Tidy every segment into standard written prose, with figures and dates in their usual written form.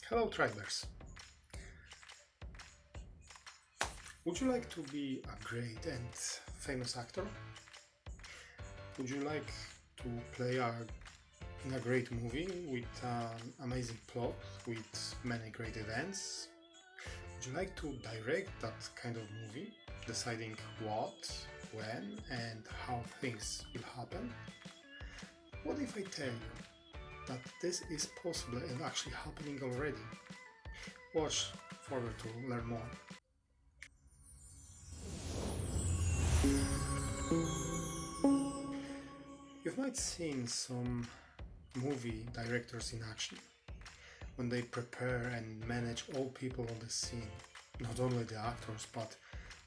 Hello Tribers! Would you like to be a great and famous actor? Would you like to play in a great movie with an amazing plot, with many great events? Would you like to direct that kind of movie, deciding what, when and how things will happen? What if I tell you that this is possible and actually happening already? Watch forward to learn more. You might seen some movie directors in action when they prepare and manage all people on the scene, not only the actors but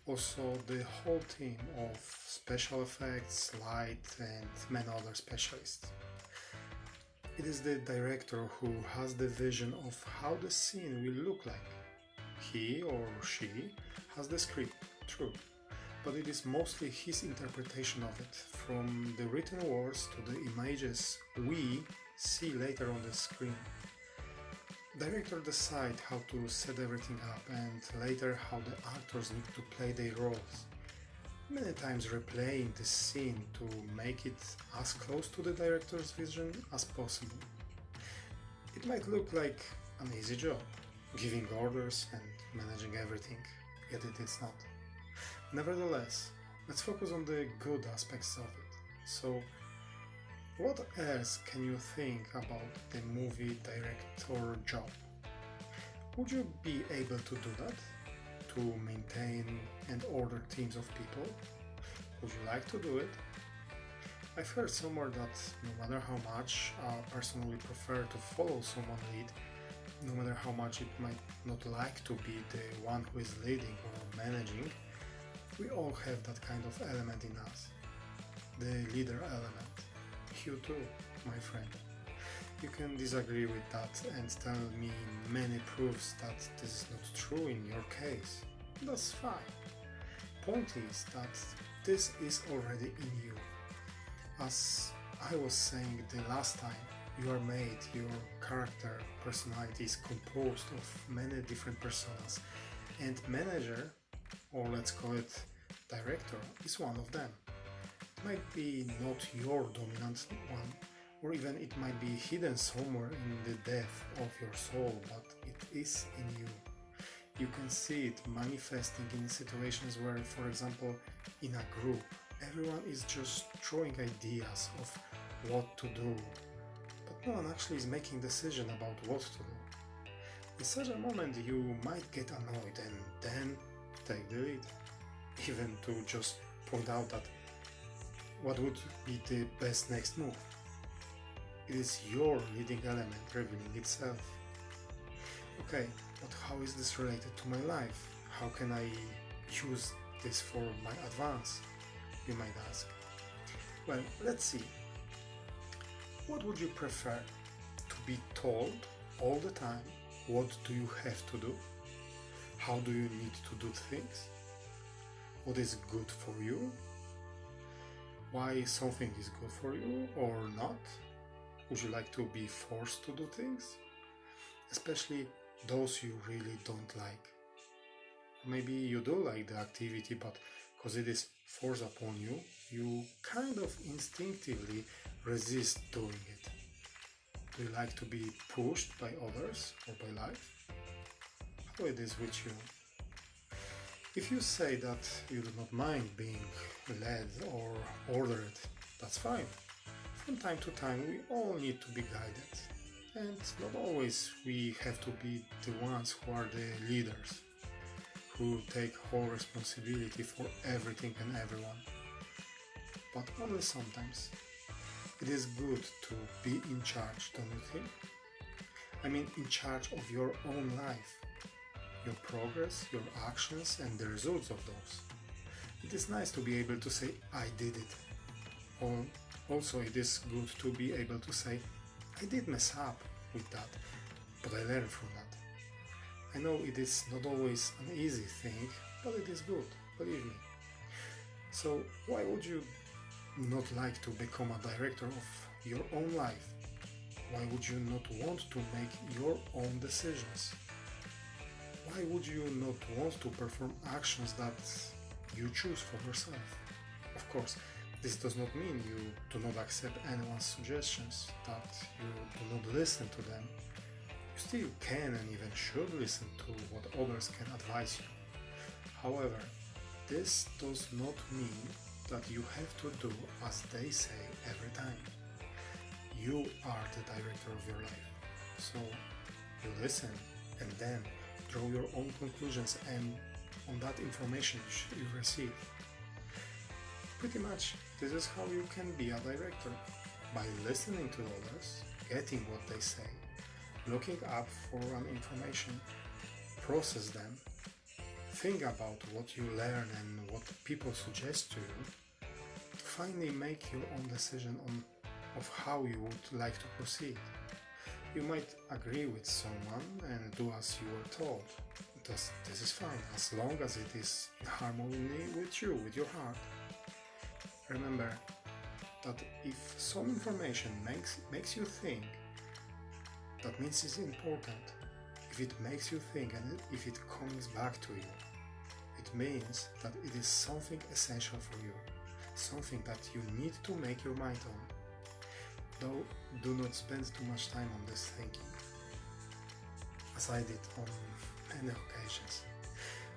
also the whole team of special effects, light and many other specialists. It is the director who has the vision of how the scene will look like. He or she has the script, true, but it is mostly his interpretation of it, from the written words to the images we see later on the screen. Director decide how to set everything up and later how the actors need to play their roles. Many times replaying the scene to make it as close to the director's vision as possible. It might look like an easy job, giving orders and managing everything, yet it is not. Nevertheless, let's focus on the good aspects of it. So, what else can you think about the movie director job? Would you be able to do that? To maintain and order teams of people? Would you like to do it? I've heard somewhere that no matter how much I personally prefer to follow someone lead, no matter how much it might not like to be the one who is leading or managing, we all have that kind of element in us. The leader element. You too, my friend. You can disagree with that and tell me many proofs that this is not true in your case. That's fine. Point is that this is already in you. As I was saying the last time, you are made, your character, personality is composed of many different personas, and manager, or let's call it director, is one of them. It might be not your dominant one, or even it might be hidden somewhere in the depth of your soul, but it is in you. You can see it manifesting in situations where, for example, in a group, everyone is just throwing ideas of what to do, but no one actually is making decision about what to do. In such a moment you might get annoyed and then take the lead, even to just point out that what would be the best next move. It is your leading element revealing itself. Okay, but how is this related to my life? How can I use this for my advance? You might ask. Well, let's see. What would you prefer? To be told all the time what do you have to do? How do you need to do things? What is good for you? Why something is good for you or not? Would you like to be forced to do things? Especially those you really don't like. Maybe you do like the activity, but because it is forced upon you, you kind of instinctively resist doing it. Do you like to be pushed by others or by life? How it is with you? If you say that you do not mind being led or ordered, that's fine. From time to time we all need to be guided. And not always we have to be the ones who are the leaders, who take whole responsibility for everything and everyone. But only sometimes. It is good to be in charge, don't you think? I mean, in charge of your own life, your progress, your actions and the results of those. It is nice to be able to say, I did it. Or also it is good to be able to say, I did mess up with that, but I learned from that. I know it is not always an easy thing, but it is good, believe me. So why would you not like to become a director of your own life? Why would you not want to make your own decisions? Why would you not want to perform actions that you choose for yourself? Of course, this does not mean you do not accept anyone's suggestions, that you do not listen to them. You still can and even should listen to what others can advise you. However, this does not mean that you have to do as they say every time. You are the director of your life. So you listen and then draw your own conclusions and on that information you receive. Pretty much, this is how you can be a director. By listening to others, getting what they say, looking up for an information, process them, think about what you learn and what people suggest to you, finally make your own decision of how you would like to proceed. You might agree with someone and do as you were told. This is fine, as long as it is in harmony with you, with your heart. Remember that if some information makes you think, that means it's important. If it makes you think and if it comes back to you, it means that it is something essential for you, something that you need to make your mind on. Though, do not spend too much time on this thinking, as I did on many occasions.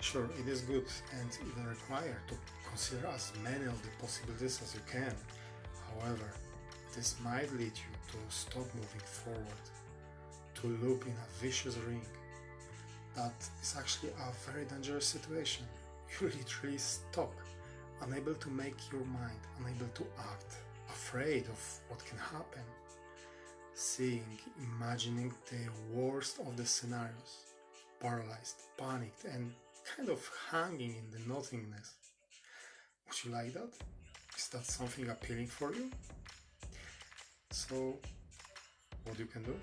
Sure, it is good and even required to consider as many of the possibilities as you can. However, this might lead you to stop moving forward, to loop in a vicious ring. That is actually a very dangerous situation. You're literally stuck, unable to make your mind, unable to act, afraid of what can happen, seeing, imagining the worst of the scenarios, paralyzed, panicked, and kind of hanging in the nothingness. Would you like that? Is that something appealing for you? So, what you can do?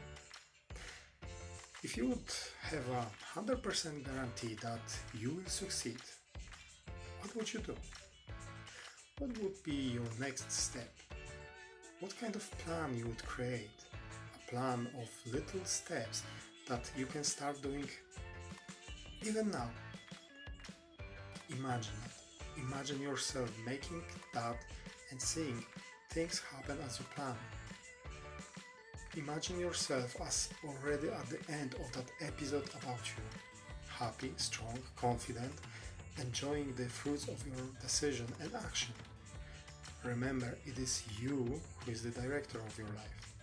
If you would have a 100% guarantee that you will succeed, what would you do? What would be your next step? What kind of plan you would create? A plan of little steps that you can start doing even now. Imagine it. Imagine yourself making that and seeing things happen as you plan. Imagine yourself as already at the end of that episode about you. Happy, strong, confident, enjoying the fruits of your decision and action. Remember, it is you who is the director of your life.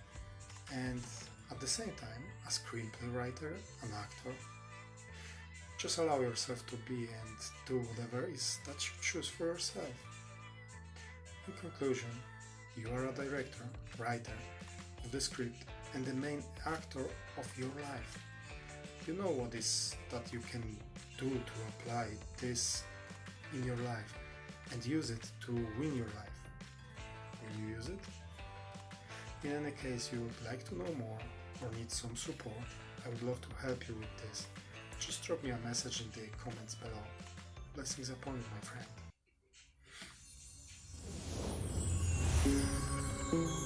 And at the same time, a screenplay writer, an actor, just allow yourself to be and do whatever it is that you choose for yourself. In conclusion, you are a director, writer of the script and the main actor of your life. You know what is that you can do to apply this in your life and use it to win your life. Will you use it? In any case you would like to know more or need some support, I would love to help you with this. Just drop me a message in the comments below. Blessings upon you, my friend.